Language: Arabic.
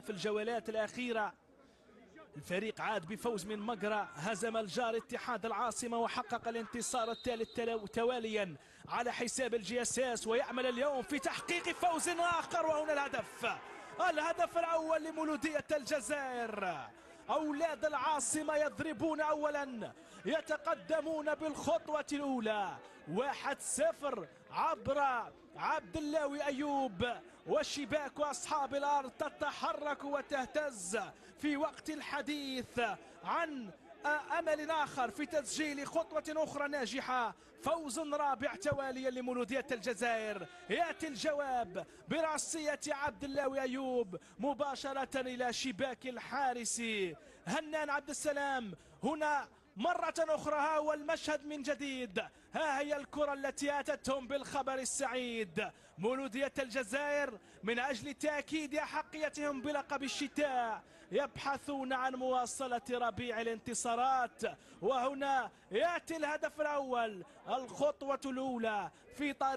في الجولات الأخيرة. الفريق عاد بفوز من مقرة، هزم الجار اتحاد العاصمة وحقق الانتصار الثالث تواليا على حساب الجياساس، ويعمل اليوم في تحقيق فوز آخر. وهنا الهدف الأول لمولودية الجزائر. أولاد العاصمة يضربون أولا، يتقدمون بالخطوة الأولى 1-0 عبر عبد الله أيوب، وشباك أصحاب الأرض تتحرك وتهتز في وقت الحديث عن أمل آخر في تسجيل خطوة أخرى ناجحة، فوز رابع تواليا لمولودية الجزائر. يأتي الجواب برأسية عبد الله أيوب مباشرة إلى شباك الحارس هنان عبد السلام. هنا مرة أخرى ها هو المشهد من جديد، ها هي الكرة التي أتتهم بالخبر السعيد. مولودية الجزائر من أجل تأكيد أحقيتهم بلقب الشتاء يبحثون عن مواصلة ربيع الانتصارات، وهنا يأتي الهدف الأول، الخطوة الأولى في طريق